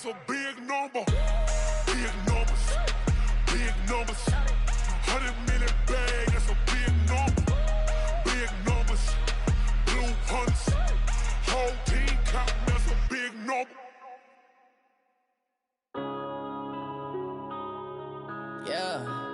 that's a big number. Big numbers, big numbers. 100-minute bag, that's a big number. Big numbers, blue hunts. Whole team counting, that's a big number. Yeah.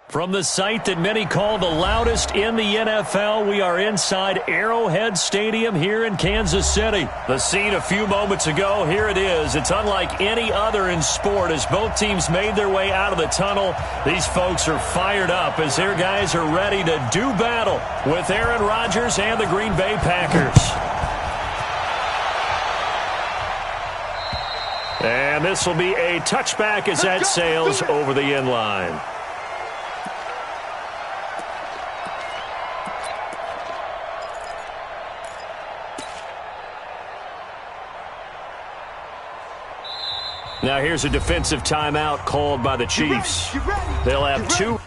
From the site that many call the loudest in the NFL, we are inside Arrowhead Stadium here in Kansas City. The scene a few moments ago, here it is. It's unlike any other in sport as both teams made their way out of the tunnel. These folks are fired up as their guys are ready to do battle with Aaron Rodgers and the Green Bay Packers. And this will be a touchback as that sails over the end line. Now here's a defensive timeout called by the Chiefs. They'll have two.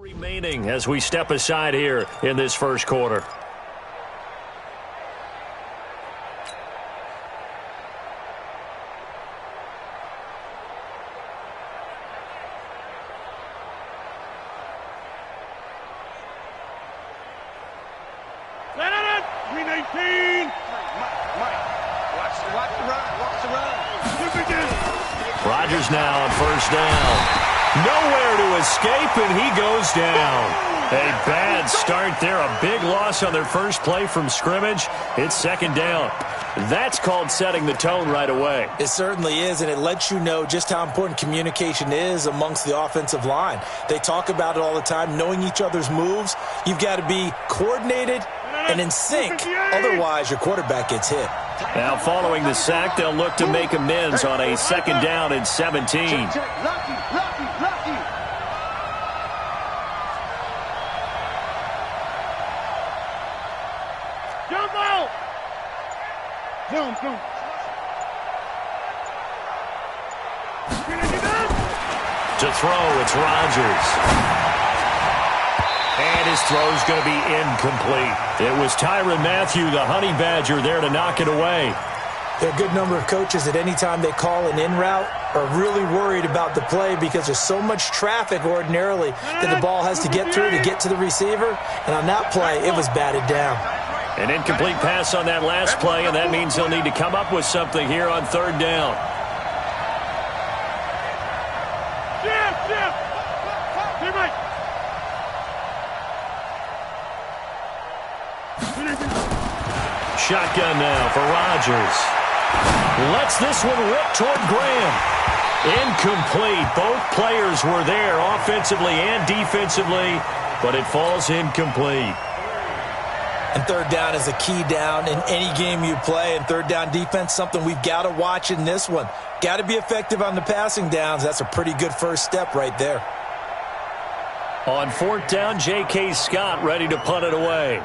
Remaining as we step aside here in this first quarter. Rodgers now on first down. Nowhere to escape, and he goes down. A bad start there. A big loss on their first play from scrimmage. It's second down. That's called setting the tone right away. It certainly is, and it lets you know just how important communication is amongst the offensive line. They talk about it all the time, knowing each other's moves. You've got to be coordinated and in sync. Otherwise, your quarterback gets hit. Now, following the sack, they'll look to make amends on a second down and 17. To throw, it's Rodgers. And his throw's going to be incomplete. It was Tyrann Mathieu, the Honey Badger, there to knock it away. There are a good number of coaches at any time they call an in route are really worried about the play because there's so much traffic ordinarily that the ball has to get through to get to the receiver. And on that play, it was batted down. An incomplete pass on that last play, and that means they'll need to come up with something here on third down. Shotgun now for Rodgers. Lets this one rip toward Graham. Incomplete. Both players were there offensively and defensively, but it falls incomplete. And third down is a key down in any game you play. And third down defense, something we've got to watch in this one. Got to be effective on the passing downs. That's a pretty good first step right there. On fourth down, J.K. Scott ready to punt it away.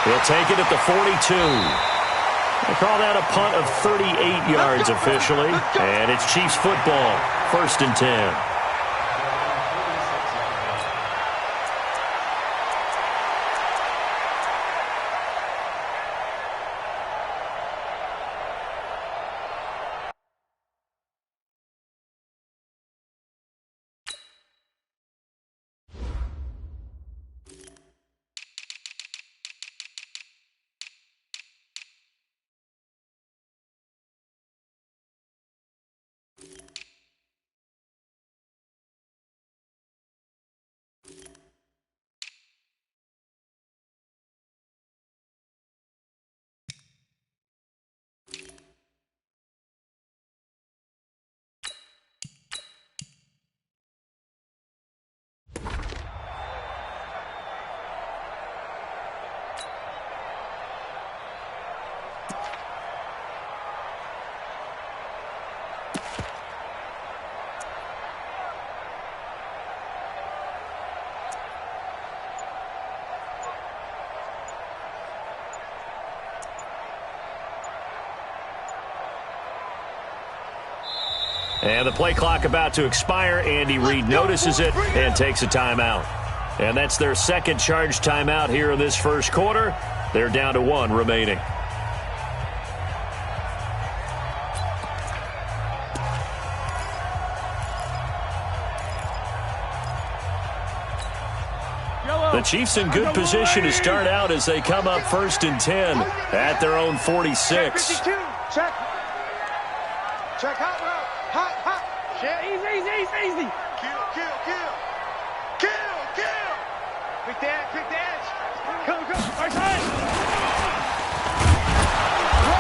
He'll take it at the 42. They call that a punt of 38 yards officially. And it's Chiefs football, 1st and 10. And the play clock about to expire. Andy Reid notices it and takes a timeout. And that's their second charge timeout here in this first quarter. They're down to 1 remaining. The Chiefs in good position to start out as they come up 1st and 10 at their own 46. Check. Hot route. Hot. Easy. Kill. Quick dash. Come. Right side.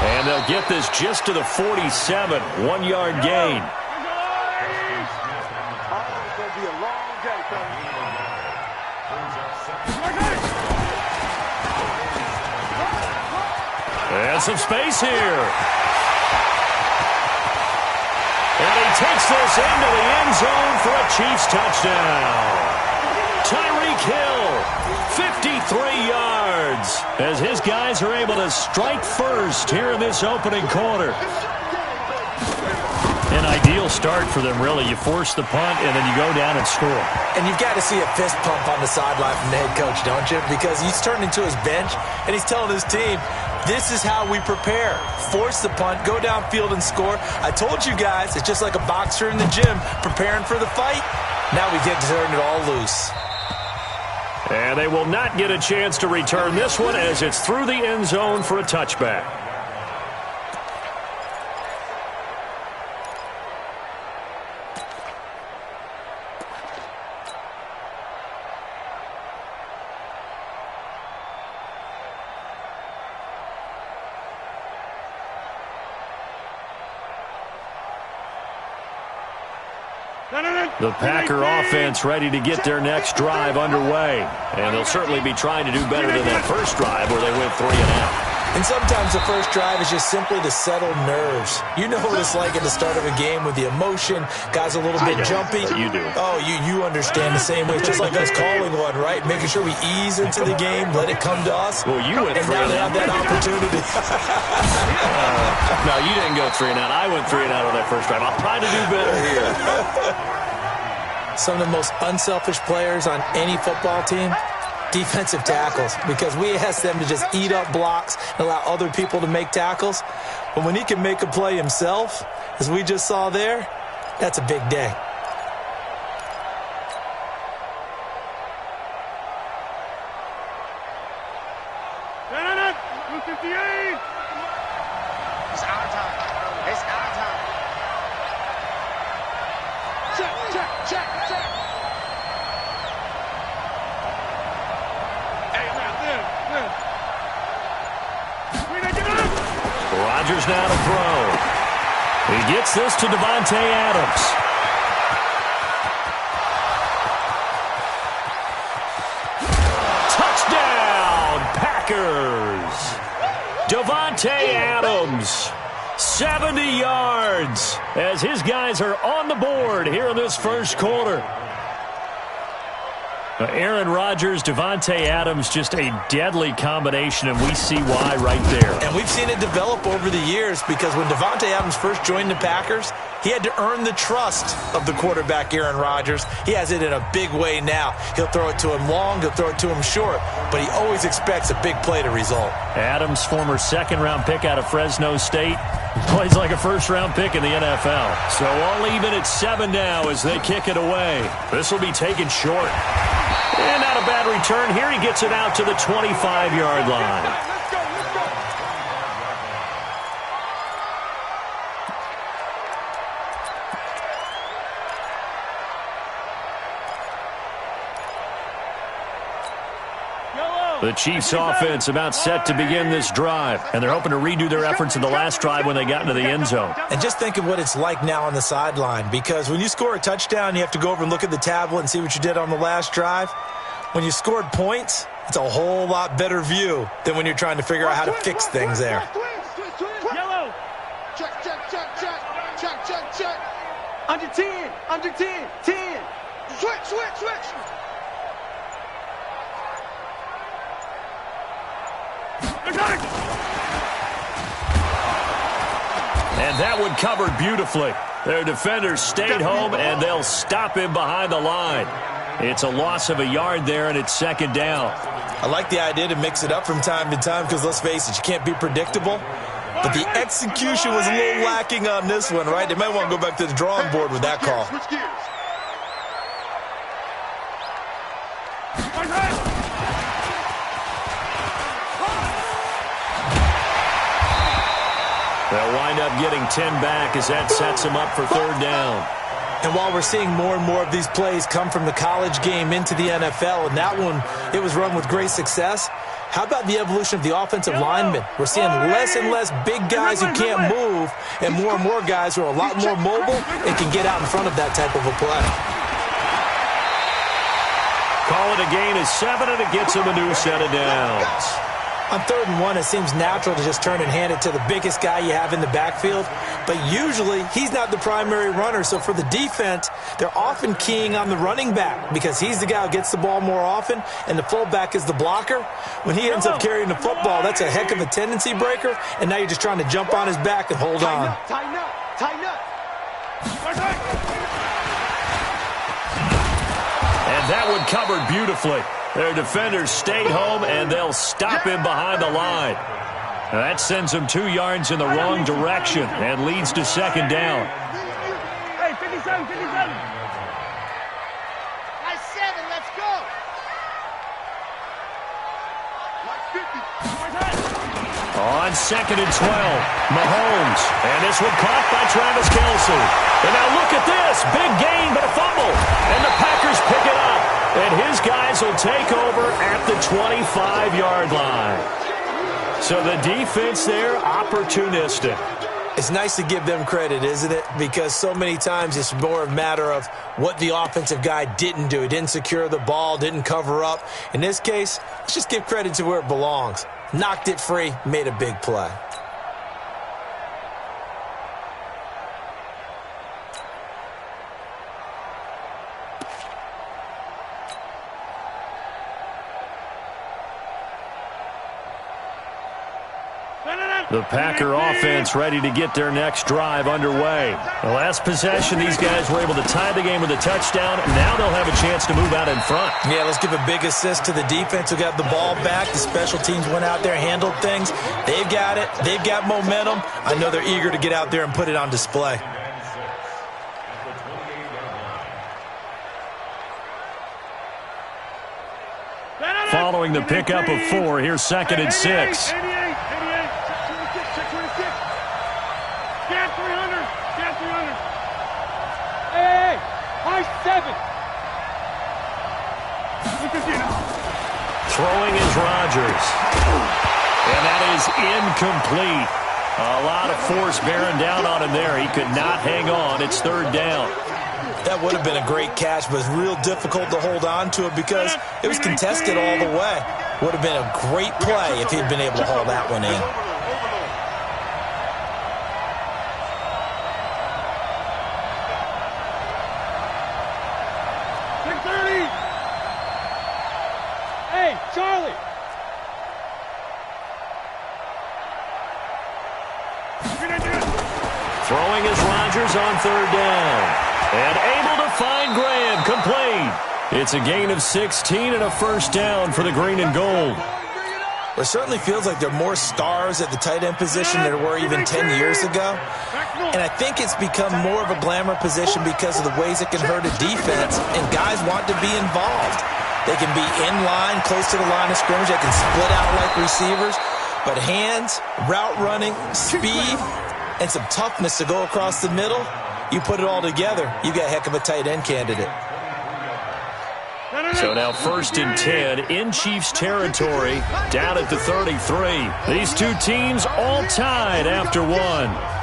And they'll get this just to the 47. 1-yard gain. It's going to be a long day, fellas. And some space here. And he takes this into the end zone for a Chiefs touchdown. Tyreek Hill, 53 yards, as his guys are able to strike first here in this opening quarter. An ideal start for them, really. You force the punt, and then you go down and score. And you've got to see a fist pump on the sideline from the head coach, don't you? Because he's turned into his bench, and he's telling his team, this is how we prepare. Force the punt, go downfield and score. I told you guys, it's just like a boxer in the gym preparing for the fight. Now we get to turn it all loose. And they will not get a chance to return this one as it's through the end zone for a touchback. The Packer offense ready to get their next drive underway. And they'll certainly be trying to do better than that first drive where they went 3 and out. And sometimes the first drive is just simply to settle nerves. You know what it's like at the start of a game with the emotion. Guys a little bit jumpy. You do. Oh, you understand the same way. It's just like us calling one, right? Making sure we ease into the game, let it come to us. Well, you went 3 and now they have that opportunity. No, you didn't go 3 and out. I went 3 and out on that first drive. I'll try to do better here. Some of the most unselfish players on any football team, defensive tackles, because we ask them to just eat up blocks and allow other people to make tackles. But when he can make a play himself, as we just saw there, that's a big day. It's our time. It's our time. Check. Rodgers now to throw. He gets this to Davante Adams. Touchdown, Packers. Davante Adams, 70 yards, as his guys are on the board here in this first quarter. Aaron Rodgers, Davante Adams, just a deadly combination, and we see why right there. And we've seen it develop over the years because when Davante Adams first joined the Packers, he had to earn the trust of the quarterback, Aaron Rodgers. He has it in a big way now. He'll throw it to him long, he'll throw it to him short, but he always expects a big play to result. Adams, former second-round pick out of Fresno State, plays like a first-round pick in the NFL. So all even at 7 now as they kick it away. This will be taken short. And not a bad return here. He gets it out to the 25-yard line. The Chiefs offense about set to begin this drive, and they're hoping to redo their efforts in the last drive when they got into the end zone. And just think of what it's like now on the sideline, because when you score a touchdown, you have to go over and look at the tablet and see what you did on the last drive. When you scored points, it's a whole lot better view than when you're trying to figure out how to fix things there. Yellow. Check. Under 10. 10. Switch. And that one covered beautifully. Their defenders stayed home, and they'll stop him behind the line. It's a loss of a yard there, and it's second down. I like the idea to mix it up from time to time because, let's face it, you can't be predictable. But the execution was a little lacking on this one, right? They might want to go back to the drawing board with that call. They'll wind up getting 10 back as that sets them up for third down. And while we're seeing more and more of these plays come from the college game into the NFL, and that one, it was run with great success, how about the evolution of the offensive linemen? We're seeing less and less big guys who can't move and more guys who are a lot more mobile and can get out in front of that type of a play. Call it a gain of 7, and it gets him a new set of downs. On 3rd and 1, it seems natural to just turn and hand it to the biggest guy you have in the backfield. But usually, he's not the primary runner. So for the defense, they're often keying on the running back because he's the guy who gets the ball more often, and the fullback is the blocker. When he ends up carrying the football, that's a heck of a tendency breaker, and now you're just trying to jump on his back and hold on. Tighten up. And that one covered beautifully. Their defenders stayed home, and they'll stop him behind the line. Now that sends him 2 yards in the wrong direction and leads to second down. Hey, 57. Nice 7, let's go. on 2nd and 12. Mahomes. And this one caught by Travis Kelce. And now look at this. Big gain, but a fumble. And the Packers pick it up. And his guys will take over at the 25-yard line. So the defense there, opportunistic. It's nice to give them credit, isn't it? Because so many times it's more a matter of what the offensive guy didn't do. He didn't secure the ball, didn't cover up. In this case, let's just give credit to where it belongs. Knocked it free, made a big play. The Packer offense ready to get their next drive underway. The last possession, these guys were able to tie the game with a touchdown. Now they'll have a chance to move out in front. Yeah, let's give a big assist to the defense who got the ball back. The special teams went out there, handled things. They've got it. They've got momentum. I know they're eager to get out there and put it on display. Following the pickup of 4, here's 2nd and 6. Throwing is Rodgers. And that is incomplete. A lot of force bearing down on him there. He could not hang on. It's 3rd down. That would have been a great catch, but it's real difficult to hold on to it because it was contested all the way. Would have been a great play if he'd been able to haul that one in. Charlie! Throwing is Rodgers on 3rd down. And able to find Graham, complete. It's a gain of 16 and a 1st down for the green and gold. It certainly feels like there are more stars at the tight end position than there were even 10 years ago. And I think it's become more of a glamour position because of the ways it can hurt a defense, and guys want to be involved. They can be in line, close to the line of scrimmage. They can split out like receivers. But hands, route running, speed, and some toughness to go across the middle, you put it all together, you got a heck of a tight end candidate. So now 1st and 10 in Chiefs territory, down at the 33. These two teams all tied after 1.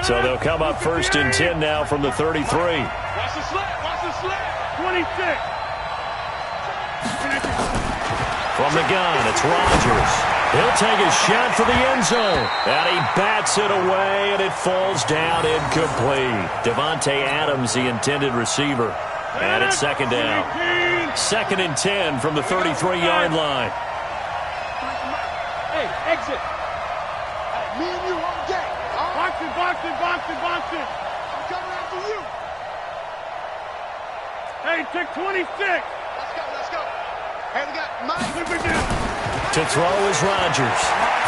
So they'll come up 1st and 10 now from the 33. Watch the slap. Watch the slap. 26. From the gun, it's Rodgers. He'll take a shot for the end zone. And he bats it away, and it falls down incomplete. Devontae Adams, the intended receiver. And it's 2nd down. 2nd and 10 from the 33-yard line. Hey, exit. Me and you all day. Box it, box it, box it, box it. I'm coming after you. Hey, take 26. Let's go, let's go. Hey, we got Mike. To throw is Rodgers.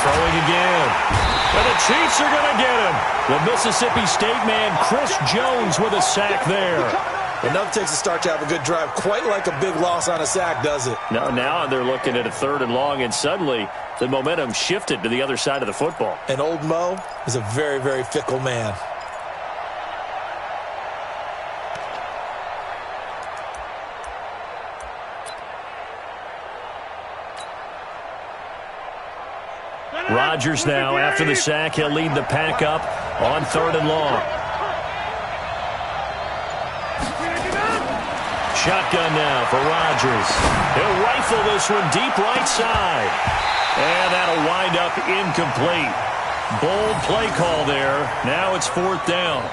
Throwing again. And the Chiefs are going to get him. The Mississippi State man, Chris Jones, with a sack there. Enough takes a start to have a good drive. Quite like a big loss on a sack, does it? Now they're looking at a 3rd and long, and suddenly the momentum shifted to the other side of the football. And old Mo is a very, very fickle man. Rodgers now, after the sack, he'll lead the pack up on 3rd and long. Shotgun now for Rodgers. He'll rifle this one deep right side. And that'll wind up incomplete. Bold play call there. Now it's 4th down.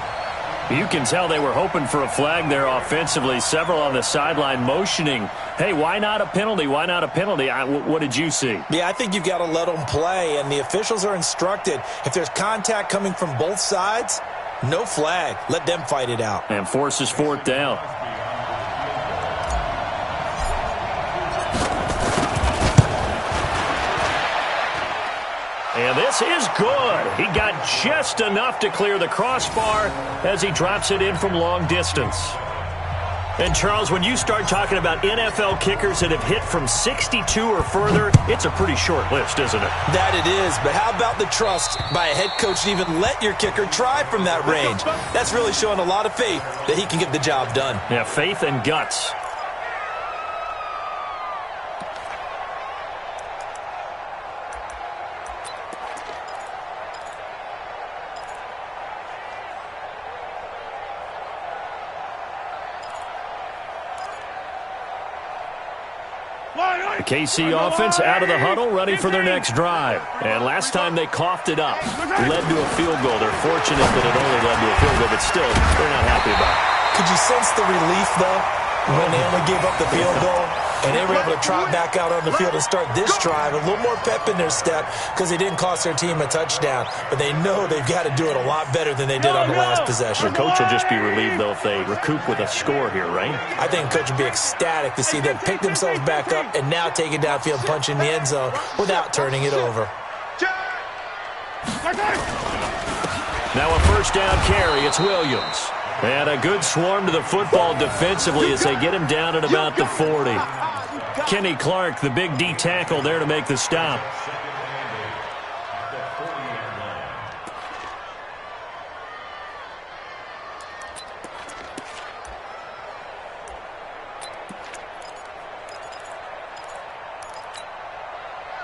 You can tell they were hoping for a flag there offensively. Several on the sideline motioning, hey, why not a penalty? Why not a penalty? What did you see? Yeah, I think you've got to let them play, and the officials are instructed. If there's contact coming from both sides, no flag. Let them fight it out. And forces 4th down. And And this is good. He got just enough to clear the crossbar as he drops it in from long distance. And, Charles, when you start talking about NFL kickers that have hit from 62 or further, it's a pretty short list, isn't it? That it is, but how about the trust by a head coach to even let your kicker try from that range? That's really showing a lot of faith that he can get the job done. Yeah, faith and guts. The KC offense out of the huddle, ready for their next drive. And last time they coughed it up, led to a field goal. They're fortunate that it only led to a field goal, but still, they're not happy about it. Could you sense the relief, though, when they only gave up the field goal? And they were able to trot back out on the field and start this drive. A little more pep in their step because they didn't cost their team a touchdown. But they know they've got to do it a lot better than they did on the last possession. The coach will just be relieved, though, if they recoup with a score here, right? I think the coach will be ecstatic to see them pick themselves back up and now take it downfield, punch in the end zone without turning it over. Now a first down carry. It's Williams. And a good swarm to the football defensively as they get him down at about the 40. Kenny Clark, the big D tackle there to make the stop.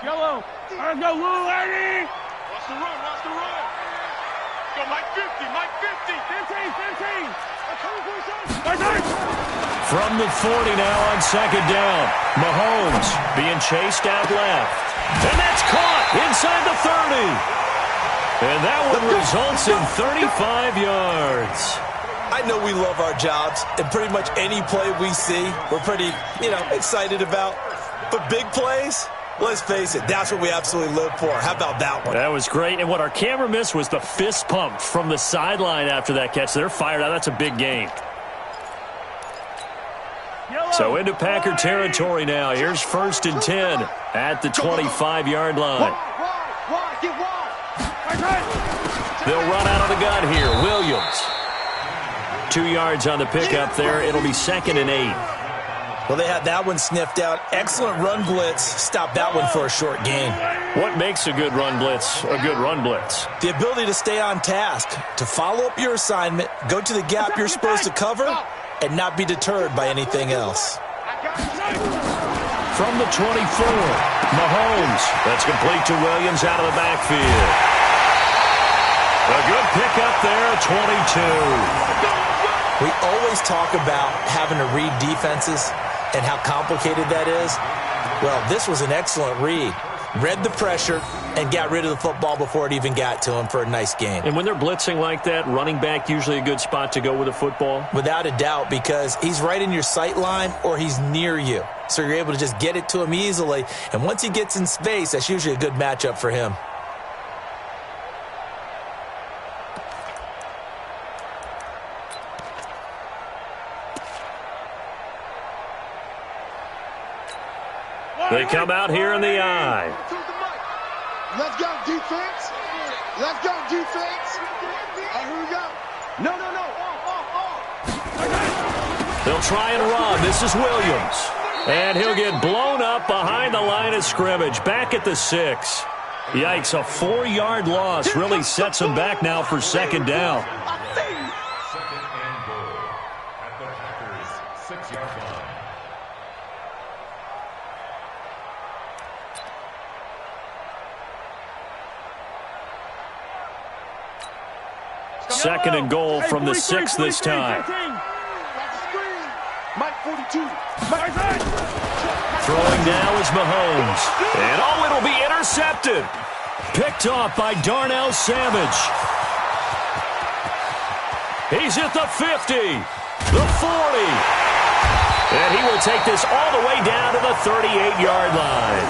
Yellow. Let's go, Lou, Eddie. Watch the run, watch the run. Go, Mike 50, Mike 50. 15. From the 40 now on second down. Mahomes being chased out left. And that's caught inside the 30. And that one results in 35 yards. I know we love our jobs, and pretty much any play we see, we're pretty, excited about. But big plays, let's face it, that's what we absolutely live for. How about that one? That was great. And what our camera missed was the fist pump from the sideline after that catch. They're fired out. That's a big gain. So into Packer territory now. Here's 1st and 10 at the 25-yard line. They'll run out of the gun here. Williams. 2 yards on the pickup there. It'll be 2nd and 8. Well, they had that one sniffed out. Excellent run blitz. Stop that one for a short gain. What makes a good run blitz a good run blitz? The ability to stay on task, to follow up your assignment, go to the gap you're supposed to cover, and not be deterred by anything else. From the 24, Mahomes. That's complete to Williams out of the backfield. A good pickup there, 22. We always talk about having to read defenses and how complicated that is. Well, this was an excellent read. Read the pressure and got rid of the football before it even got to him for a nice game. And when they're blitzing like that, running back usually a good spot to go with a football? Without a doubt, because he's right in your sight line or he's near you. So you're able to just get it to him easily. And once he gets in space, that's usually a good matchup for him. They come out here in the eye. Let's go, defense. Let's go, defense. Here we go. No. They'll try and run. This is Williams. And he'll get blown up behind the line of scrimmage. Back at the 6. Yikes, a 4-yard loss really sets him back now for 2nd down. 2nd and goal at the Packers' 6-yard line. Second and goal from the 6 this time. Mike 42. Throwing now is Mahomes. And it'll be intercepted. Picked off by Darnell Savage. He's at the 50, the 40. And he will take this all the way down to the 38-yard line.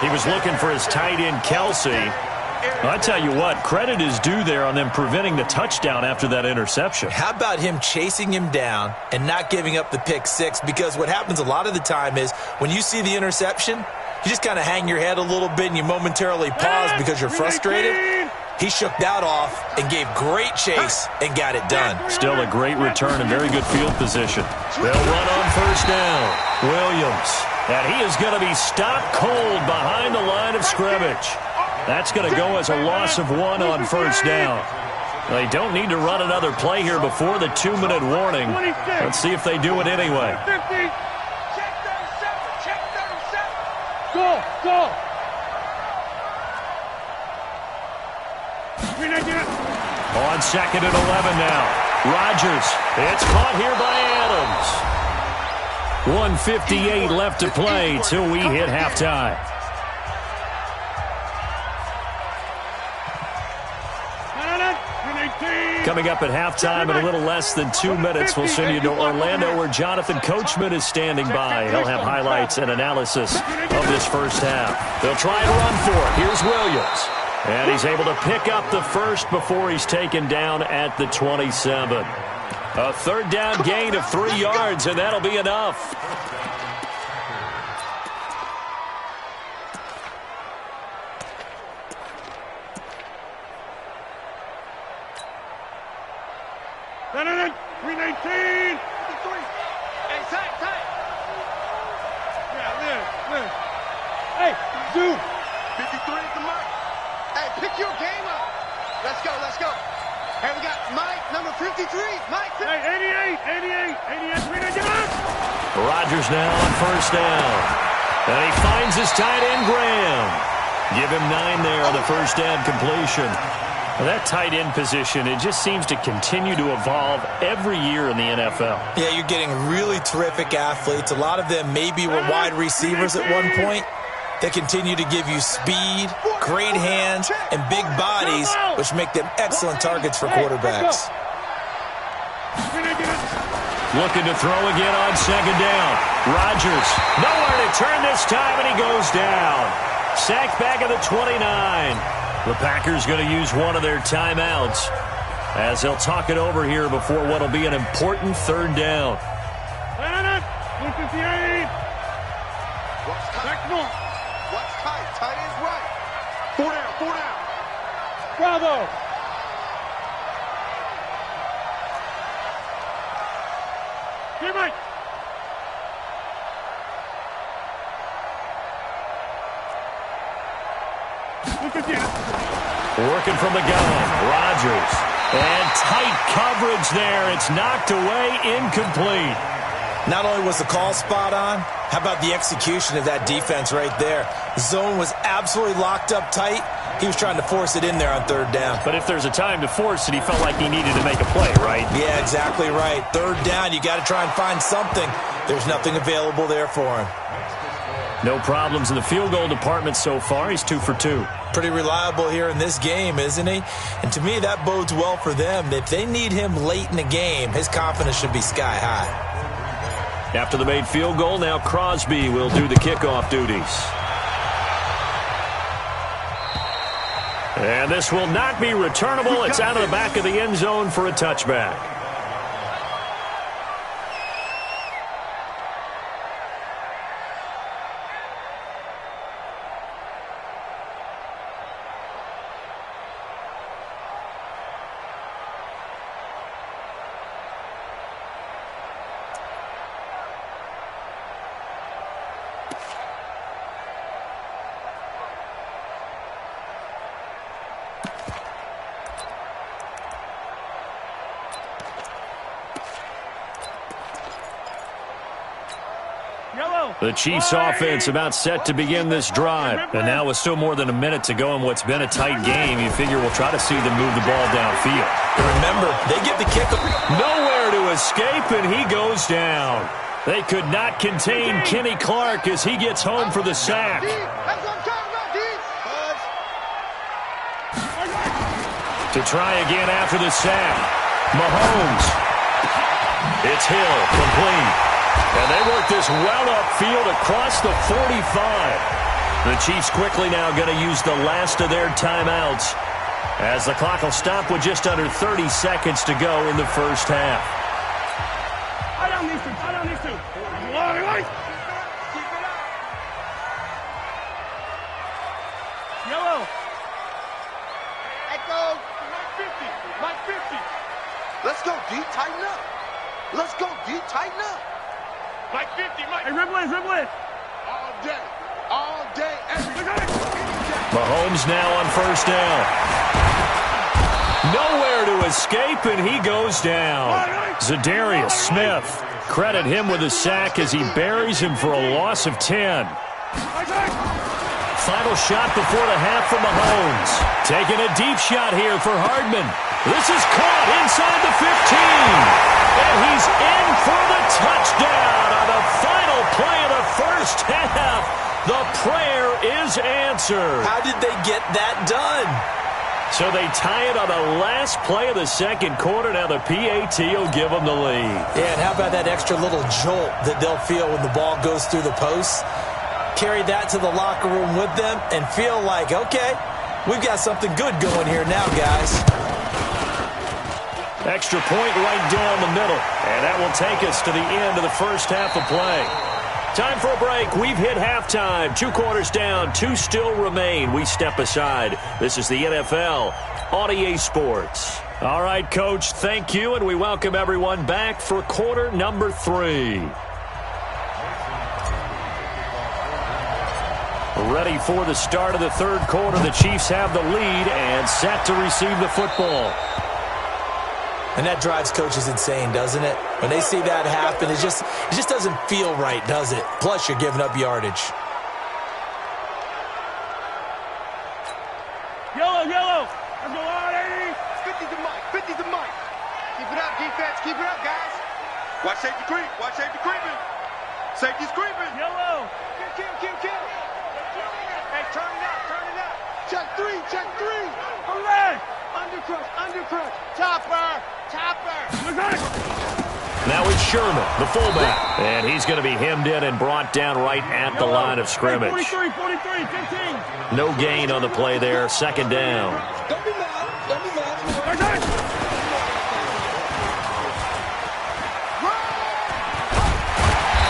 He was looking for his tight end, Kelsey. I tell you what, credit is due there on them preventing the touchdown after that interception. How about him chasing him down and not giving up the pick 6? Because what happens a lot of the time is when you see the interception, you just kind of hang your head a little bit and you momentarily pause because you're frustrated. He shook that off and gave great chase and got it done. Still a great return and very good field position. They'll run on first down. Williams. And he is going to be stopped cold behind the line of scrimmage. That's going to go as a loss of 1 on first down. They don't need to run another play here before the 2-minute warning. Let's see if they do it anyway. Go! On 2nd and 11 now. Rodgers. It's caught here by Adams. 1:58 left to play till we hit halftime. Coming up at halftime in a little less than 2 minutes, we'll send you to Orlando where Jonathan Coachman is standing by. He'll have highlights and analysis of this first half. They'll try and run for it. Here's Williams. And he's able to pick up the first before he's taken down at the 27. A third down gain of 3 yards, and that'll be enough. Hey, dude. 53 at the mark. Hey, pick your game up. Let's go. Hey, we got Mike, number 53. Mike. Hey, 88. Rodgers now on first down. And he finds his tight end, Graham. Give him 9 there on the first down completion. Well, that tight end position, it just seems to continue to evolve every year in the NFL. Yeah, you're getting really terrific athletes. A lot of them maybe were wide receivers at one point. They continue to give you speed, great hands, and big bodies, which make them excellent targets for quarterbacks. Looking to throw again on second down. Rodgers, nowhere to turn this time, and he goes down. Sacked back at the 29. The Packers going to use one of their timeouts as they'll talk it over here before what will be an important third down. 158. What's tight? Tight is right. 4 down. Bravo. Hey, Mike. Working from the gun, Rodgers. And tight coverage there. It's knocked away, incomplete. Not only was the call spot on, how about the execution of that defense right there? The zone was absolutely locked up tight. He was trying to force it in there on third down. But if there's a time to force it, he felt like he needed to make a play, right? Yeah, exactly right. Third down, you got to try and find something. There's nothing available there for him. No problems in the field goal department so far. He's 2 for 2. Pretty reliable here in this game, isn't he? And to me, that bodes well for them. If they need him late in the game, his confidence should be sky high. After the made field goal, now Crosby will do the kickoff duties. And this will not be returnable. It's out of the back of the end zone for a touchback. The Chiefs offense about set to begin this drive. And now with still more than a minute to go in what's been a tight game, you figure we'll try to see them move the ball downfield. Remember, they get the kick. Nowhere to escape, and he goes down. They could not contain Kenny Clark as he gets home for the sack. To try again after the sack. Mahomes. It's Hill, complete. And they work this well upfield across the 45. The Chiefs quickly now going to use the last of their timeouts as the clock will stop with just under 30 seconds to go in the first half. tighten up. Let's go, D, tighten up. Mike 50, Mike. Hey, dribble it, dribble it. All day, every day. Mahomes now on first down. Nowhere to escape, and he goes down. Zadarius Smith. Credit him with a sack as he buries him for a loss of 10. Final shot before the half from Mahomes. Taking a deep shot here for Hardman. This is caught inside the 15. And he's in for the touchdown on the final play of the first half. The prayer is answered. How did they get that done? So they tie it on the last play of the second quarter. Now the PAT will give them the lead. Yeah, and how about that extra little jolt that they'll feel when the ball goes through the posts? Carry that to the locker room with them and feel like, okay, we've got something good going here now, guys. Extra point right down the middle. And that will take us to the end of the first half of play. Time for a break. We've hit halftime. 2 quarters down. 2 still remain. We step aside. This is the NFL on EA Sports. All right, Coach, thank you, and we welcome everyone back for quarter number 3. Ready for the start of the third quarter. The Chiefs have the lead and set to receive the football. And that drives coaches insane, doesn't it? When they see that happen, it just doesn't feel right, does it? Plus, you're giving up yardage. Yellow. Let's go on, 80. 50 to Mike, 50 to Mike. Keep it up, defense. Keep it up, guys. Watch safety creep. Watch safety creeping. Safety's creeping. Yellow. Kill. Hey, turn it up. Check 3. Hooray. Undercrush. Topper. Now it's Sherman, the fullback. And he's going to be hemmed in and brought down right at the line of scrimmage. 43, 15. No gain on the play there. Second down. Don't be mad.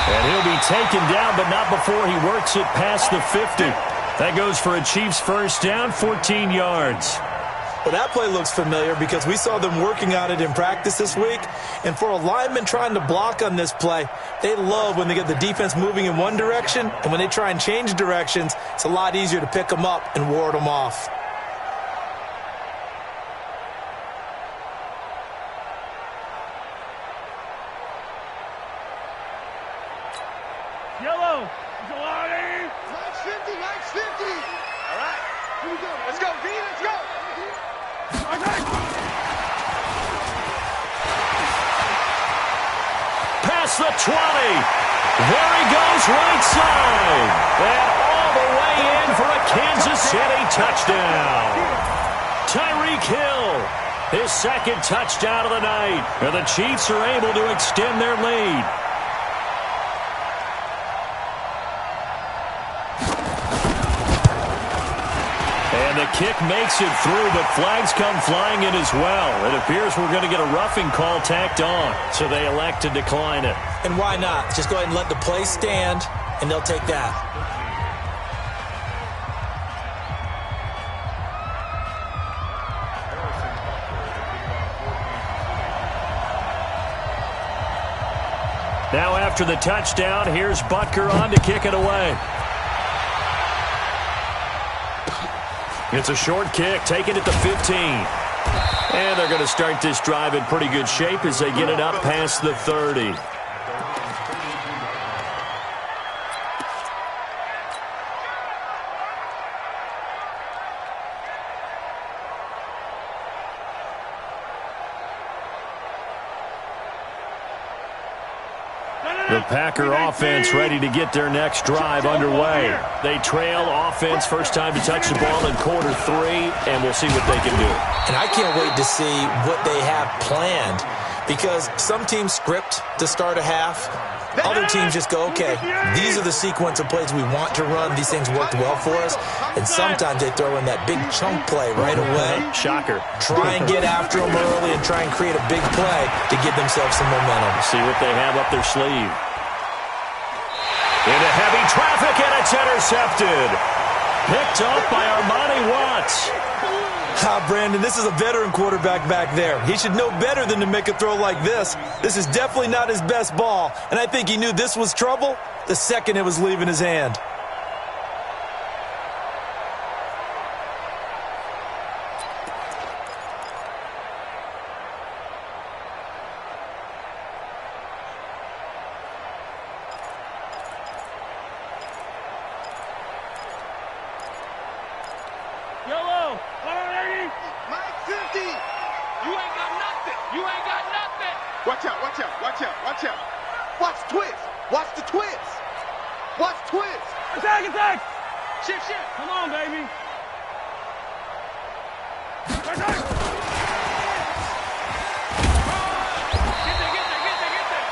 And he'll be taken down, but not before he works it past the 50. That goes for a Chiefs first down, 14 yards. Well, that play looks familiar because we saw them working on it in practice this week. And for a lineman trying to block on this play, they love when they get the defense moving in one direction. And when they try and change directions, it's a lot easier to pick them up and ward them off. Yellow. Go on, 80. Nice 50. All right. Here we go. Let's go, V. Let's go. Past the 20. There he goes, right side. And all the way in for a Kansas City touchdown. Tyreek Hill, his second touchdown of the night. And the Chiefs are able to extend their lead. And the kick makes it through, but flags come flying in as well. It appears we're going to get a roughing call tacked on, so they elect to decline it. And why not? Just go ahead and let the play stand, and they'll take that. Now after the touchdown, here's Butker on to kick it away. It's a short kick, taken at the 15. And they're going to start this drive in pretty good shape as they get it up past the 30. The Packer offense ready to get their next drive underway. They trail offense, first time to touch the ball in quarter 3, and we'll see what they can do. And I can't wait to see what they have planned, because some teams script to start a half. Other teams just go, okay, these are the sequence of plays we want to run. These things worked well for us. And sometimes they throw in that big chunk play right away. Shocker. Try and get after them early and try and create a big play to give themselves some momentum. See what they have up their sleeve. Into heavy traffic, and it's intercepted. Picked up by Armani Watts. Brandon, this is a veteran quarterback back there. He should know better than to make a throw like this. This is definitely not his best ball, and I think he knew this was trouble the second it was leaving his hand. Yellow, Mike 50. you ain't got nothing. You ain't got nothing. Watch out, watch out, watch out, watch out. Watch the twist. Watch the twist. Watch twist. Attack, attack. Shift, shift. Come on, baby. Attack. Get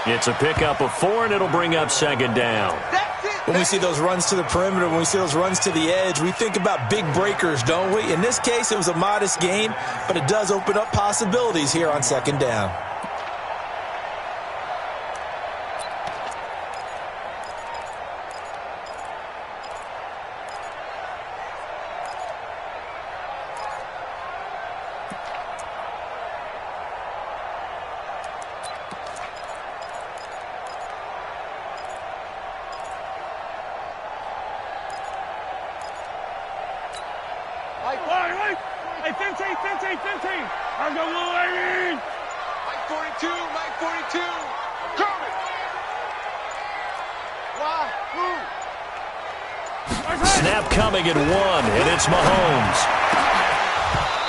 there. It's a pickup of 4, and it'll bring up second down. That's it. When we see those runs to the perimeter, when we see those runs to the edge, we think about big breakers, don't we? In this case, it was a modest gain, but it does open up possibilities here on second down. Right. Hey, 15. I go, little lady. Mike 42, Mike 42. Coming. Snap coming at 1, and it's Mahomes.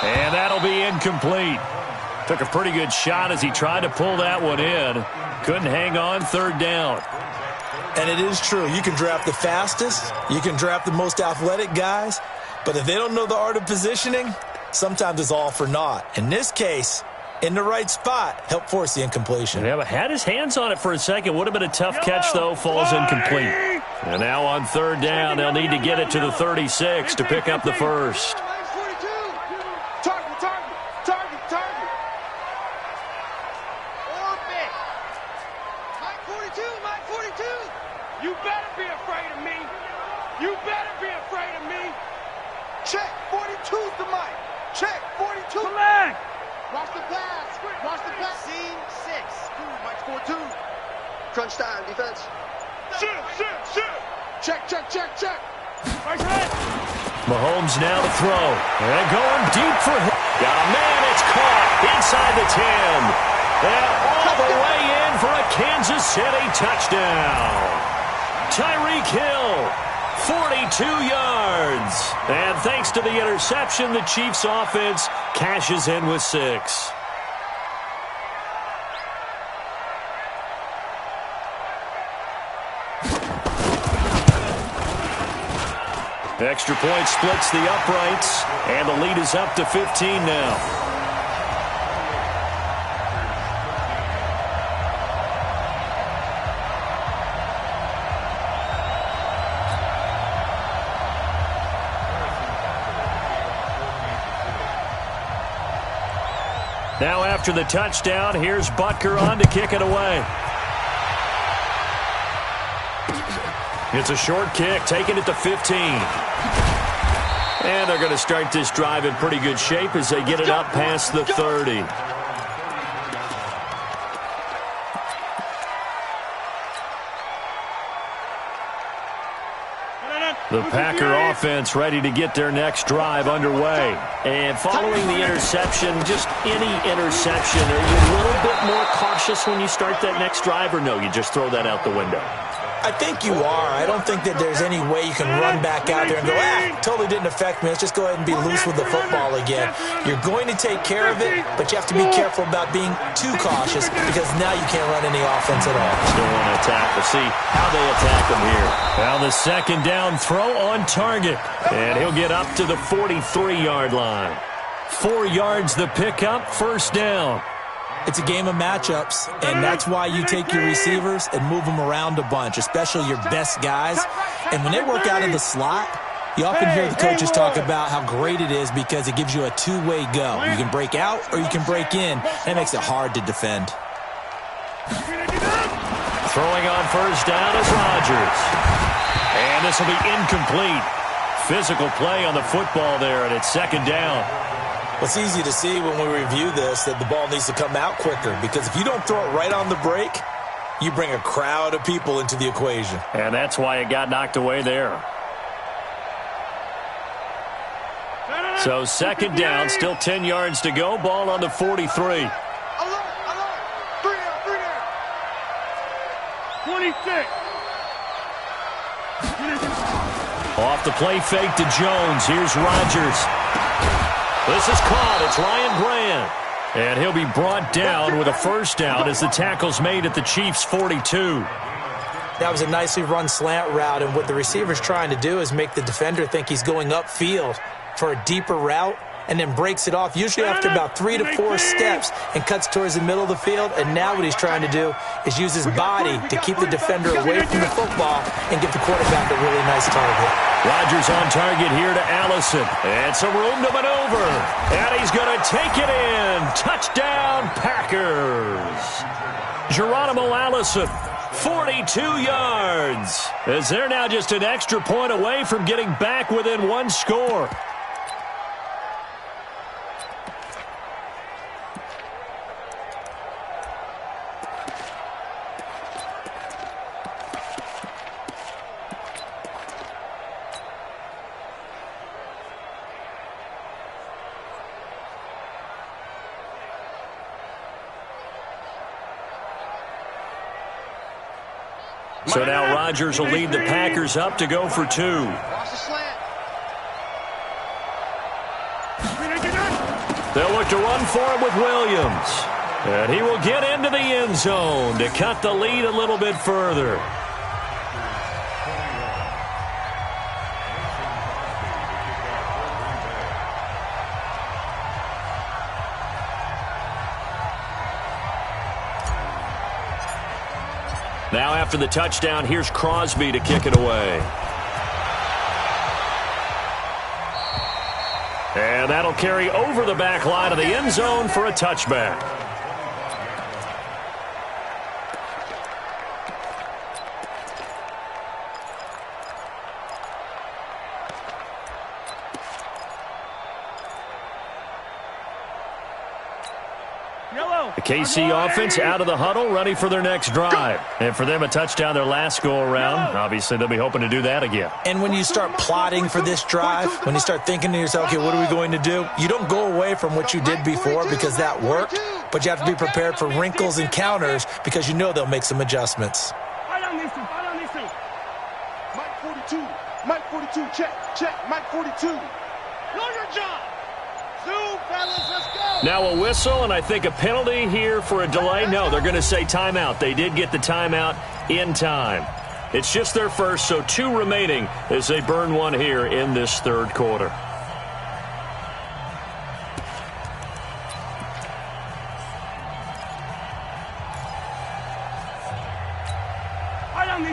And that'll be incomplete. Took a pretty good shot as he tried to pull that one in. Couldn't hang on, third down. And it is true. You can draft the fastest. You can draft the most athletic guys. But if they don't know the art of positioning, sometimes it's all for naught. In this case, in the right spot, helped force the incompletion. Yeah, but had his hands on it for a second. Would have been a tough catch, though. Falls incomplete. And now on third down, they'll need to get it to the 36 to pick up the first. Mike 42. Target. Orbit. Mike 42. You better be afraid of me. You better be afraid of me. Check. 42's the Mike. Check. 42. Come back. Watch the pass. Scene 6. Mike 42. Crunch time, defense. Shift. Check. Right side. Mahomes now to throw. And going deep for him. Got a man. It's caught inside the 10. And all the way in for a Kansas City touchdown. Tyreek Hill, 42 yards. And thanks to the interception, the Chiefs offense cashes in with 6. Extra point splits the uprights, and the lead is up to 15 now. Now after the touchdown, here's Butker on to kick it away. It's a short kick, taking it to 15. And they're going to start this drive in pretty good shape as they get it up past the 30. The Packer offense ready to get their next drive underway. And following the interception, just any interception, are you a little bit more cautious when you start that next drive, or no, you just throw that out the window? I think you are. I don't think that there's any way you can run back out there and go, totally didn't affect me. Let's just go ahead and be loose with the football again. You're going to take care of it, but you have to be careful about being too cautious because now you can't run any offense at all. Still want to attack. We'll see how they attack them here. Now the second down throw on target, and he'll get up to the 43-yard line. 4 yards the pickup, first down. It's a game of matchups, and that's why you take your receivers and move them around a bunch, especially your best guys. And when they work out of the slot, you often hear the coaches talk about how great it is because it gives you a two-way go. You can break out or you can break in. That makes it hard to defend. Throwing on first down is Rodgers. And this will be incomplete. Physical play on the football there, and it's second down. It's easy to see when we review this that the ball needs to come out quicker, because if you don't throw it right on the break, you bring a crowd of people into the equation. And that's why it got knocked away there. So second down, still 10 yards to go. Ball on the 43. Alert! 3 down. 26. Off the play fake to Jones. Here's Rodgers. This is caught. It's Ryan Brand. And he'll be brought down with a first down as the tackle's made at the Chiefs' 42. That was a nicely run slant route, and what the receiver's trying to do is make the defender think he's going upfield for a deeper route, and then breaks it off, usually after about 3 to 4 steps, and cuts towards the middle of the field. And now what he's trying to do is use his body to keep the defender away from the football and give the quarterback a really nice target. Rodgers on target here to Allison. And some room to maneuver. And he's going to take it in. Touchdown, Packers. Geronimo Allison, 42 yards. As they're now just an extra point away from getting back within one score. So now Rodgers will lead the Packers up to go for 2. Watch the slant. They'll look to run for him with Williams. And he will get into the end zone to cut the lead a little bit further. Now after the touchdown, here's Crosby to kick it away. And that'll carry over the back line of the end zone for a touchback. The KC offense out of the huddle, ready for their next drive. And for them, a touchdown their last go-around. Obviously, they'll be hoping to do that again. And when you start plotting for this drive, when you start thinking to yourself, okay, what are we going to do? You don't go away from what you did before because that worked, but you have to be prepared for wrinkles and counters because you know they'll make some adjustments. Fight on these two. Mike 42, check. Mike 42. Know your job. 2, fellas, let's go. Now a whistle, and I think a penalty here for a delay. No, they're going to say timeout. They did get the timeout in time. It's just their first, so 2 remaining as they burn one here in this third quarter.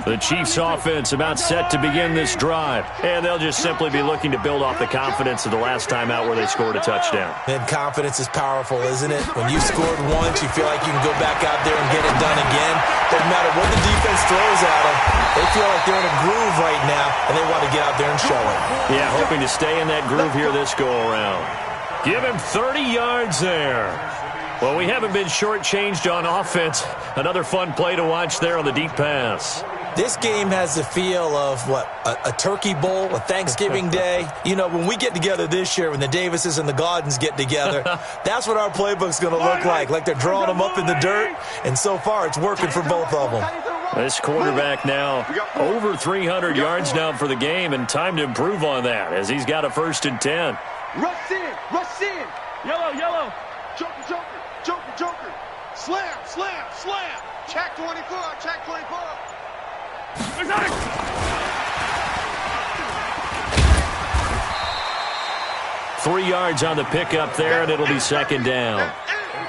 The Chiefs offense about set to begin this drive. And they'll just simply be looking to build off the confidence of the last time out where they scored a touchdown. And confidence is powerful, isn't it? When you scored once, you feel like you can go back out there and get it done again. Doesn't matter what the defense throws at them. They feel like they're in a groove right now, and they want to get out there and show it. Yeah, hoping to stay in that groove here this go-around. Give him 30 yards there. Well, we haven't been shortchanged on offense. Another fun play to watch there on the deep pass. This game has the feel of, a turkey bowl, a Thanksgiving day. You know, when we get together this year, when the Davises and the Gaudens get together, that's what our playbook's going to look like they're drawing them up in the dirt, and so far it's working for both of them. This quarterback now over 300 yards now for the game, and time to improve on that as he's got a 1st and 10. Rush in. Yellow. Joker. Slam. Check 24. 3 yards on the pickup there, and it'll be 2nd down.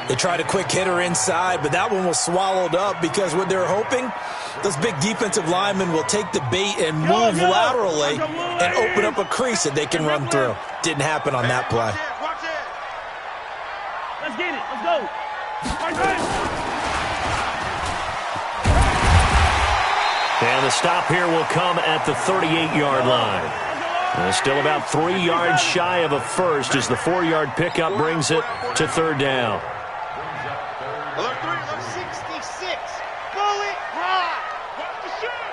They tried a quick hitter inside, but that one was swallowed up because what they're hoping, those big defensive linemen will take the bait and move laterally and open up a crease that they can run through. Didn't happen on that play. Watch it. Let's get it. Let's go. And the stop here will come at the 38-yard line. Still about 3 yards shy of a first as the 4-yard pickup brings it to third down. Alert 3, alert 66. Bullet rock. What's the shot?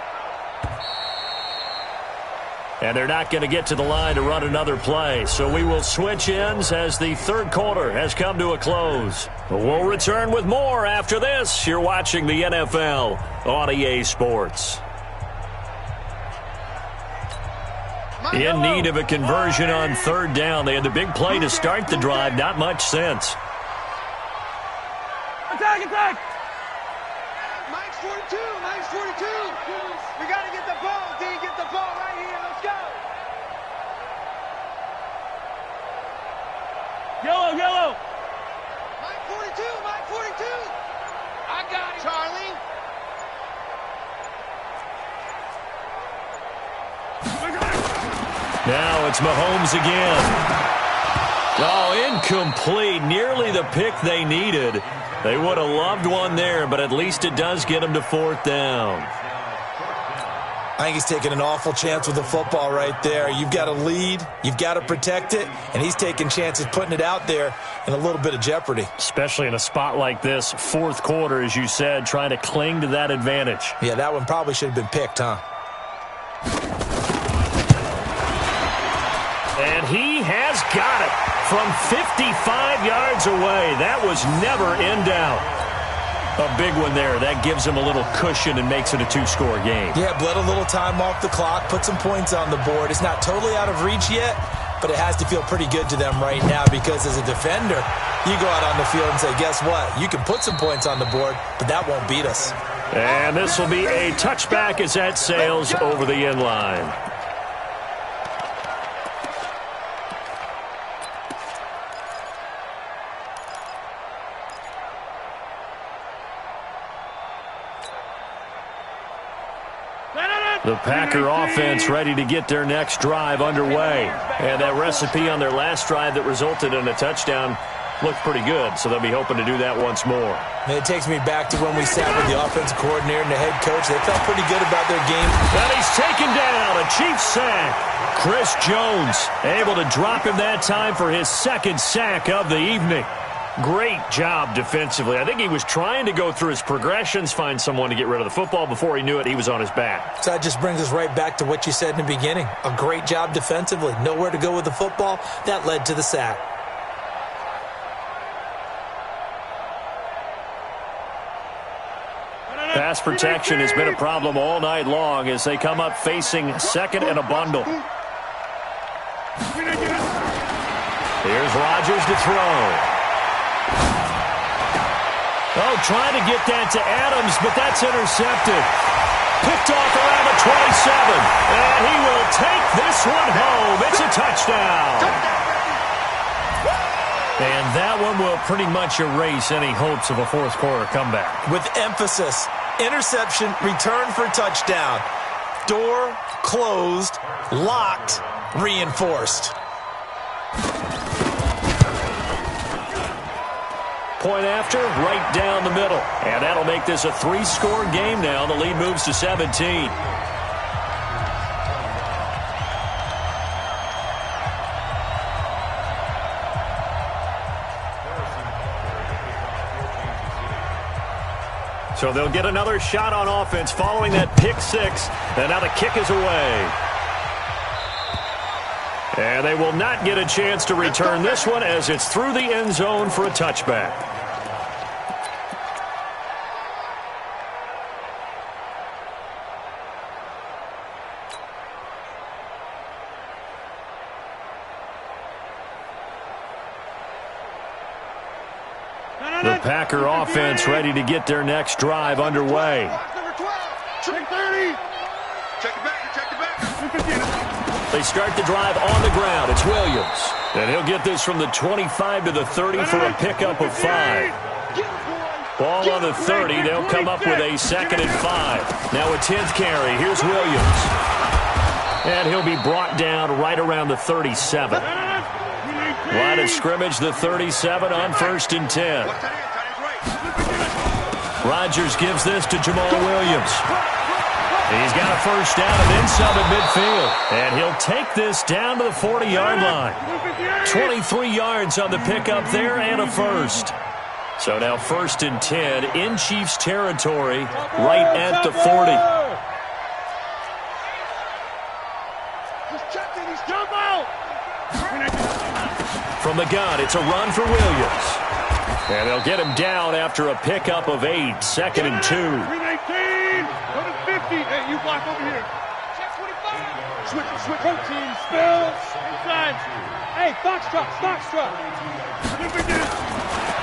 And they're not going to get to the line to run another play. So we will switch ends as the third quarter has come to a close. We'll return with more after this. You're watching the NFL on EA Sports. In need of a conversion on third down. They had the big play to start the drive. Not much sense. Attack, attack! Mike's 42, Mike's 42. We got to get the ball, D. Get the ball right here. Let's go. Yellow, yellow! Mike 42, Mike 42. I got it, Charlie. Now it's Mahomes again. Oh, incomplete. Nearly the pick they needed. They would have loved one there, but at least it does get them to fourth down. I think he's taking an awful chance with the football right there. You've got to lead, you've got to protect it, and he's taking chances putting it out there in a little bit of jeopardy. Especially in a spot like this, fourth quarter, as you said, trying to cling to that advantage. Yeah, that one probably should have been picked, huh? And he has got it from 55 yards away. That was never in doubt. A big one there. That gives him a little cushion and makes it a two-score game. Yeah, bled a little time off the clock, put some points on the board. It's not totally out of reach yet, but it has to feel pretty good to them right now because as a defender, you go out on the field and say, guess what? You can put some points on the board, but that won't beat us. And this will be a touchback as that sails over the end line. The Packer offense ready to get their next drive underway. And that recipe on their last drive that resulted in a touchdown looked pretty good, so they'll be hoping to do that once more. And it takes me back to when we sat with the offensive coordinator and the head coach. They felt pretty good about their game. And he's taken down, a Chiefs sack. Chris Jones able to drop him that time for his second sack of the evening. Great job defensively. I think he was trying to go through his progressions, find someone to get rid of the football. Before he knew it, he was on his back. So that just brings us right back to what you said in the beginning. A great job defensively. Nowhere to go with the football. That led to the sack. Pass protection has been a problem all night long as they come up facing second and a bundle. Here's Rodgers to throw. Oh, trying to get that to Adams, but that's intercepted. Picked off around the 27. And he will take this one home. It's a touchdown. And that one will pretty much erase any hopes of a fourth quarter comeback. With emphasis, interception, return for touchdown. Door closed, locked, reinforced. Point after, right down the middle. And that'll make this a three-score game now. The lead moves to 17. So they'll get another shot on offense following that pick six. And now the kick is away. And they will not get a chance to return this one as it's through the end zone for a touchback. The Packer offense ready to get their next drive underway. Check 30. Check it back, check it back. They start the drive on the ground. It's Williams. And he'll get this from the 25 to the 30 for a pickup of 5. Ball on the 30. They'll come up with a 2nd and 5. Now a 10th carry. Here's Williams. And he'll be brought down right around the 37. Line of scrimmage, the 37 on 1st and 10. Rodgers gives this to Jamal Williams. He's got a first down and then some at midfield. And he'll take this down to the 40-yard line. 23 yards on the pickup there and a first. So now 1st and 10 in Chiefs territory right at the 40. From the gun, it's a run for Williams. And they'll get him down after a pickup of 8, 2nd and 2. 319, go to 50. Hey, you block over here. Check 25. Switch, team, spill, inside. Hey, Foxtrot.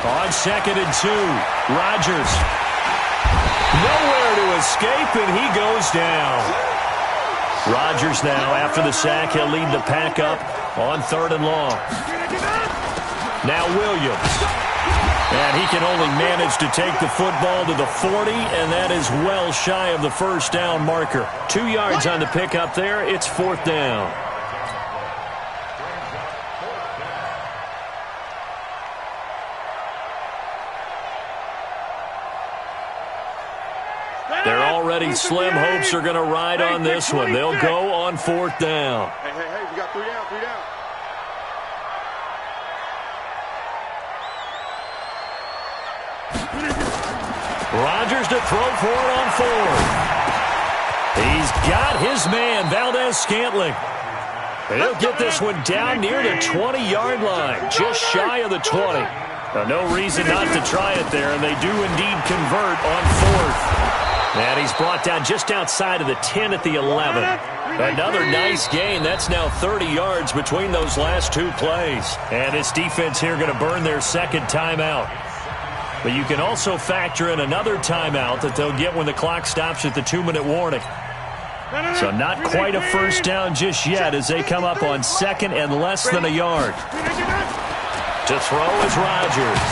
On 2nd and 2, Rodgers. Nowhere to escape, and he goes down. Rodgers now, after the sack, he'll lead the pack up on 3rd and long. Now Williams. And he can only manage to take the football to the 40, and that is well shy of the first down marker. 2 yards on the pickup there. It's 4th down. Their already slim hopes are going to ride on this one. They'll go on 4th down. Hey, we got 3 down. Rodgers to throw for it on 4th. He's got his man, Valdez-Scantling. He'll get this one down near the 20-yard line, just shy of the 20. No reason not to try it there, and they do indeed convert on 4th. And he's brought down just outside of the 10 at the 11. Another nice gain. That's now 30 yards between those last 2 plays. And this defense here going to burn their 2nd timeout. But you can also factor in another timeout that they'll get when the clock stops at the 2-minute warning. So not quite a first down just yet as they come up on 2nd and less than a yard. To throw is Rodgers.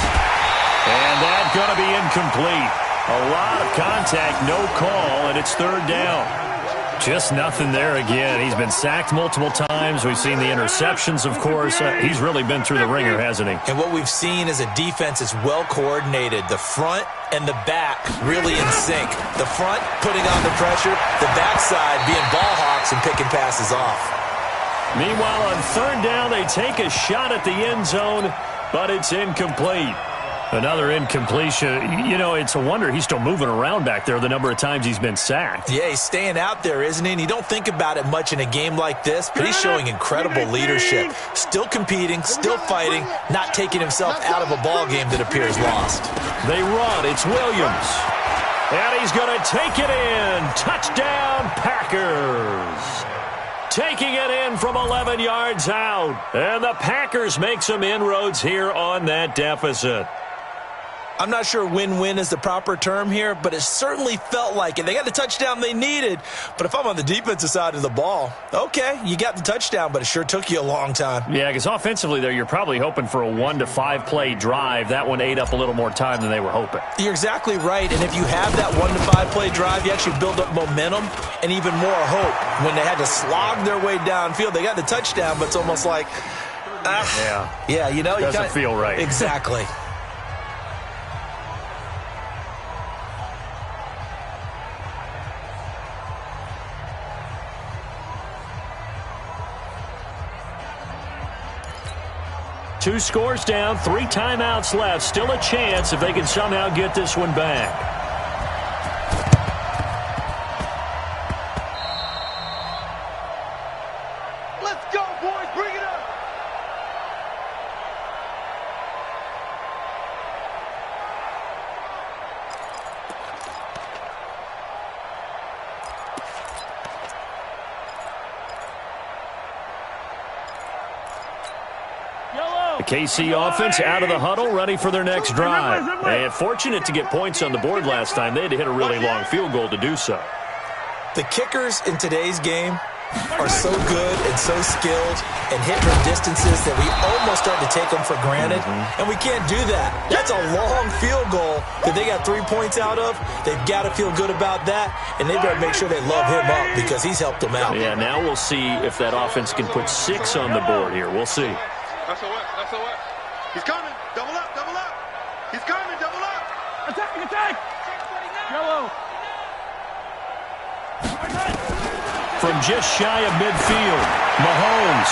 And that's going to be incomplete. A lot of contact, no call, and it's 3rd down. Just nothing there again. He's been sacked multiple times. We've seen the interceptions, of course. He's really been through the ringer, hasn't he? And what we've seen is a defense that's well coordinated. The front and the back really in sync. The front putting on the pressure, the backside being ball hawks and picking passes off. Meanwhile, on 3rd down, they take a shot at the end zone, but it's incomplete. Another incompletion. You know, it's a wonder he's still moving around back there the number of times he's been sacked. Yeah, he's staying out there, isn't he? And you don't think about it much in a game like this, but he's showing incredible leadership. Still competing, still fighting, not taking himself out of a ball game that appears lost. They run. It's Williams. And he's going to take it in. Touchdown, Packers. Taking it in from 11 yards out. And the Packers make some inroads here on that deficit. I'm not sure win-win is the proper term here, but it certainly felt like it. They got the touchdown they needed, but if I'm on the defensive side of the ball, okay, you got the touchdown, but it sure took you a long time. Yeah, because offensively there, you're probably hoping for a 1 to 5 play drive. That one ate up a little more time than they were hoping. You're exactly right, and if you have that 1 to 5 play drive, you actually build up momentum and even more hope. When they had to slog their way downfield, they got the touchdown, but it's almost like, yeah, you know, doesn't feel right. Exactly. Two scores down, 3 timeouts left. Still a chance if they can somehow get this one back. Let's go, boys. Bring it up. The KC offense out of the huddle, ready for their next drive. And fortunate to get points on the board last time. They had to hit a really long field goal to do so. The kickers in today's game are so good and so skilled and hit from distances that we almost start to take them for granted, and we can't do that. That's a long field goal that they got 3 points out of. They've got to feel good about that, and they better make sure they love him up because he's helped them out. Yeah, now we'll see if that offense can put 6 on the board here. We'll see. That's a what? He's coming. Double up. He's coming. Double up. Attack. Yellow. just shy of midfield. Mahomes.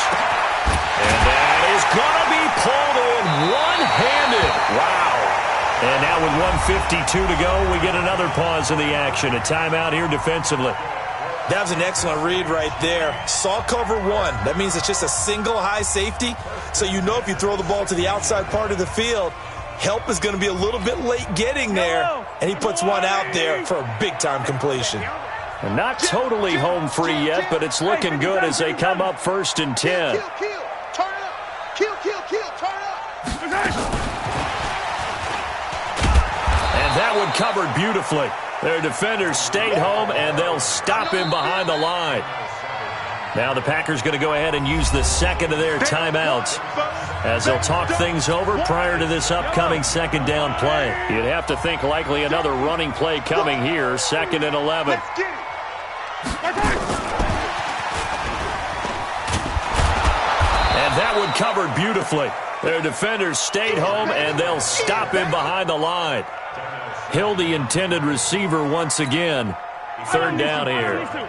And that is going to be pulled in one-handed. Wow. And now with 1:52 to go, we get another pause in the action. A timeout here defensively. That was an excellent read right there. Saw cover one. That means it's just a single high safety. So you know if you throw the ball to the outside part of the field, help is going to be a little bit late getting there. And he puts one out there for a big-time completion. And not totally home free yet, but it's looking good as they come up 1st and 10. Kill, kill, turn it up. Kill, turn it up. And that one covered beautifully. Their defenders stayed home, and they'll stop him behind the line. Now the Packers going to go ahead and use the second of their timeouts as they'll talk things over prior to this upcoming second down play. You'd have to think likely another running play coming here, 2nd and 11. And that one covered beautifully. Their defenders stayed home, and they'll stop him behind the line. Hill, the intended receiver once again. 3rd down here. Let's go,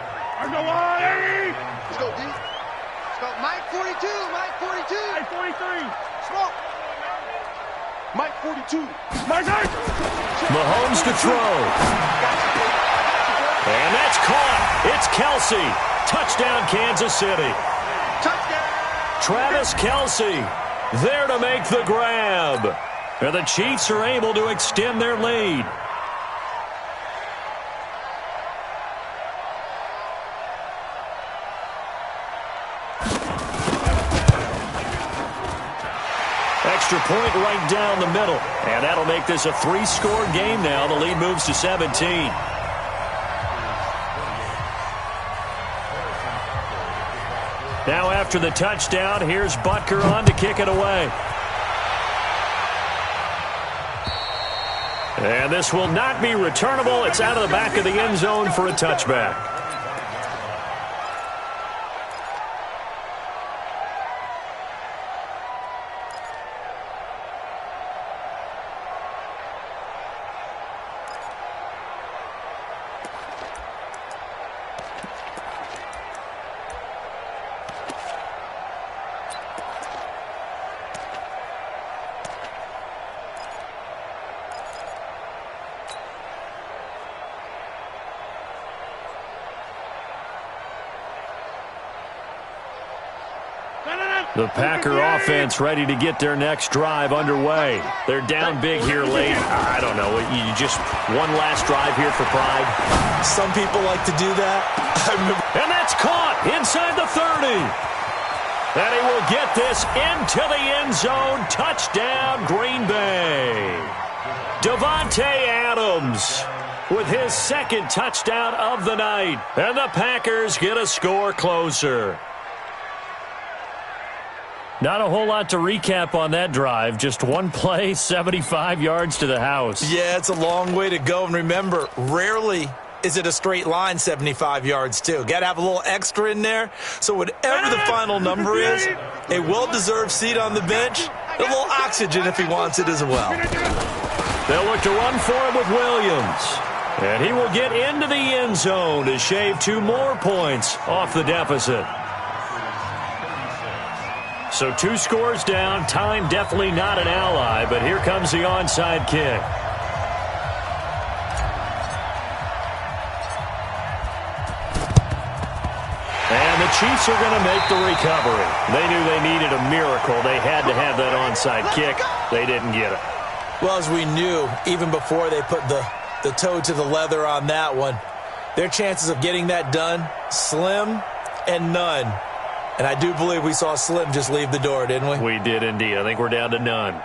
D. Let's go. Mike 42. Mike 42. Mike 43. Smoke. Mike 42. Mike 8. Mahomes to throw. And that's caught. It's Kelsey. Touchdown, Kansas City. Touchdown. Travis Kelsey there to make the grab. And the Chiefs are able to extend their lead. Extra point right down the middle. And that'll make this a 3-score game now. The lead moves to 17. Now after the touchdown, here's Butker on to kick it away. And this will not be returnable. It's out of the back of the end zone for a touchback. The Packer offense ready to get their next drive underway. They're down big here late. I don't know. You just one last drive here for pride. Some people like to do that. And that's caught inside the 30. And he will get this into the end zone. Touchdown, Green Bay. Davante Adams with his 2nd touchdown of the night. And the Packers get a score closer. Not a whole lot to recap on that drive. Just one play, 75 yards to the house. Yeah, it's a long way to go. And remember, rarely is it a straight line 75 yards, too. Got to have a little extra in there. So whatever the final number is, a well-deserved seat on the bench, a little oxygen if he wants it as well. They'll look to run for him with Williams. And he will get into the end zone to shave 2 more points off the deficit. So 2 scores down. Time definitely not an ally, but here comes the onside kick. And the Chiefs are going to make the recovery. They knew they needed a miracle. They had to have that onside kick. They didn't get it. Well, as we knew, even before they put the toe to the leather on that one, their chances of getting that done, slim and none. And I do believe we saw Slim just leave the door, didn't we? We did indeed. I think we're down to none.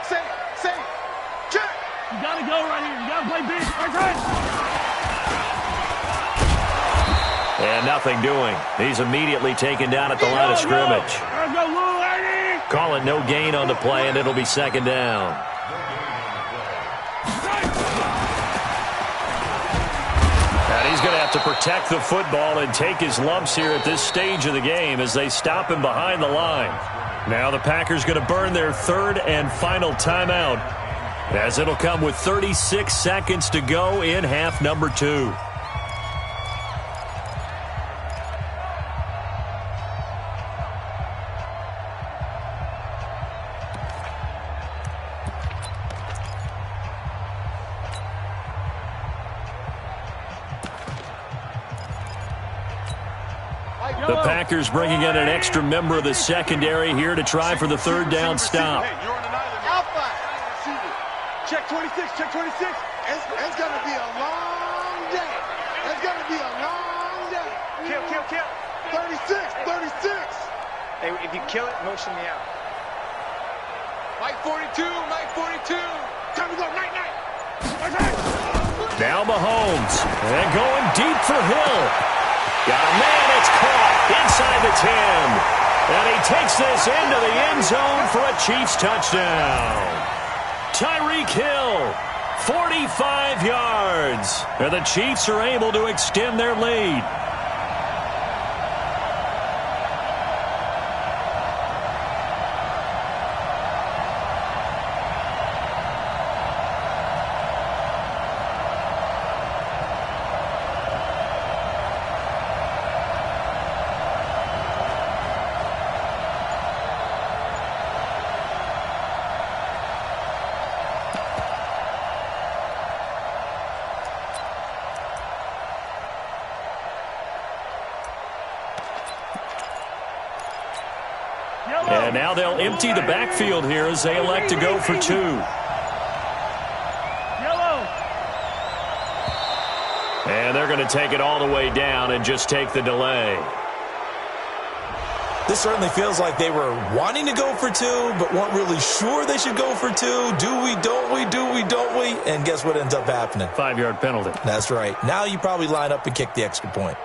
Say. Check. You got to go right here. You got to play big. And nothing doing. He's immediately taken down at the line of scrimmage. Call it no gain on the play, and it'll be 2nd down. And he's he's going to have to protect the football and take his lumps here at this stage of the game as they stop him behind the line. Now the Packers going to burn their third and final timeout, as it'll come with 36 seconds to go in half number 2. The Packers bringing in an extra member of the secondary here to try for the third down stop. Hey, you're on an island. Alpha. Check 26, check 26. It's going to be a long day. It's going to be a long day. Kill. 36. Hey, if you kill it, motion me out. Mike 42. Time to go, night. Now Mahomes, and going deep for Hill. Got a man, it's caught inside the 10. And he takes this into the end zone for a Chiefs touchdown. Tyreek Hill, 45 yards. And the Chiefs are able to extend their lead. And now they'll empty the backfield here as they elect to go for 2. And they're going to take it all the way down and just take the delay. This certainly feels like they were wanting to go for 2, but weren't really sure they should go for 2. Do we, don't we, don't we? And guess what ends up happening? 5-yard penalty. That's right. Now you probably line up and kick the extra point.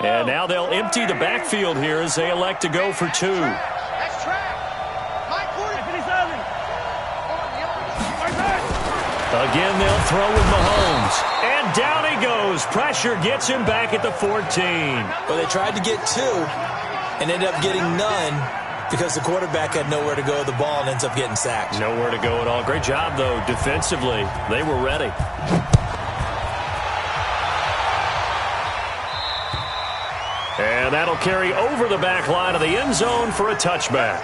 And now they'll empty the backfield here as they elect to go for 2. That's track. Mike 47. Again, they'll throw with Mahomes. And down he goes. Pressure gets him back at the 14. Well, they tried to get 2 and ended up getting none because the quarterback had nowhere to go with the ball and ends up getting sacked. Nowhere to go at all. Great job, though, defensively. They were ready. And that'll carry over the back line of the end zone for a touchback.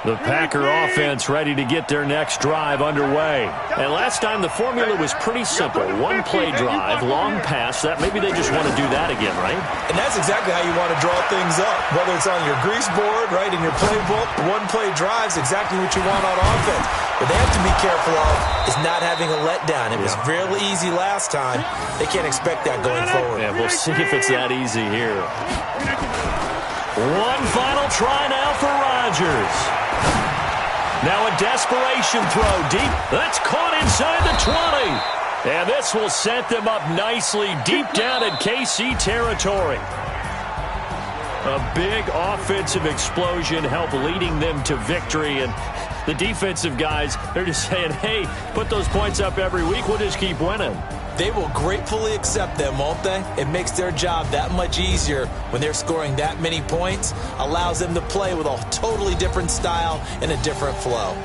The Packer offense ready to get their next drive underway. And last time the formula was pretty simple. One-play drive, long pass. That maybe they just want to do that again, right? And that's exactly how you want to draw things up. Whether it's on your grease board, right, in your playbook, one-play drive's exactly what you want on offense. What they have to be careful of is not having a letdown. It was real easy last time. They can't expect that going forward. Yeah, we'll see if it's that easy here. One final try now for Rodgers. Now a desperation throw deep. That's caught inside the 20. And this will set them up nicely deep down in KC territory. A big offensive explosion helped leading them to victory. And the defensive guys, they're just saying, hey, put those points up every week. We'll just keep winning. They will gratefully accept them, won't they? It makes their job that much easier when they're scoring that many points. Allows them to play with a totally different style and a different flow.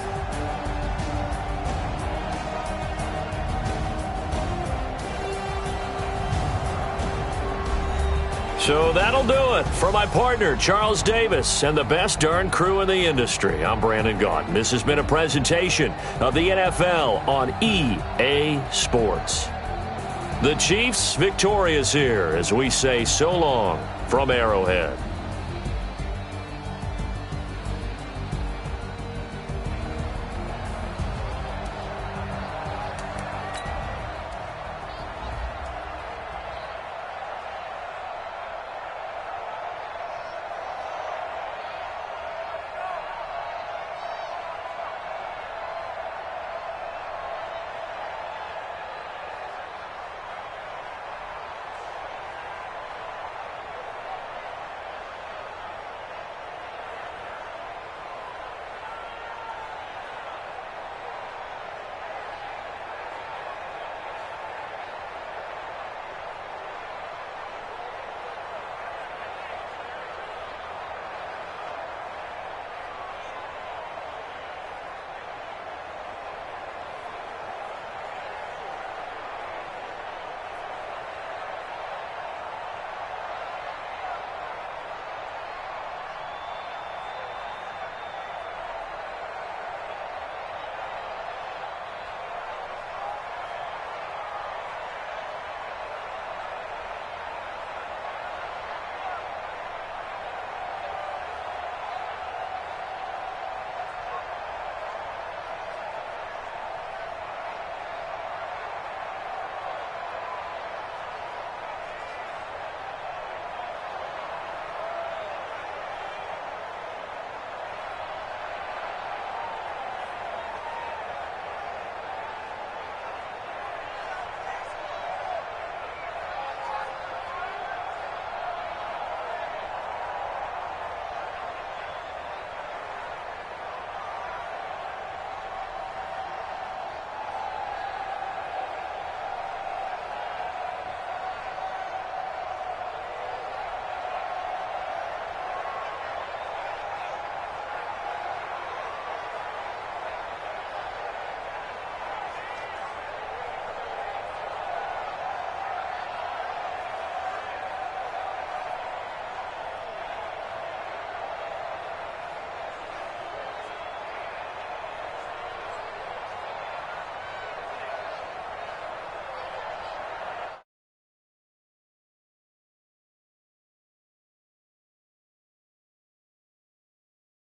So that'll do it for my partner, Charles Davis, and the best darn crew in the industry. I'm Brandon Gaudin. This has been a presentation of the NFL on EA Sports. The Chiefs victorious here as we say so long from Arrowhead.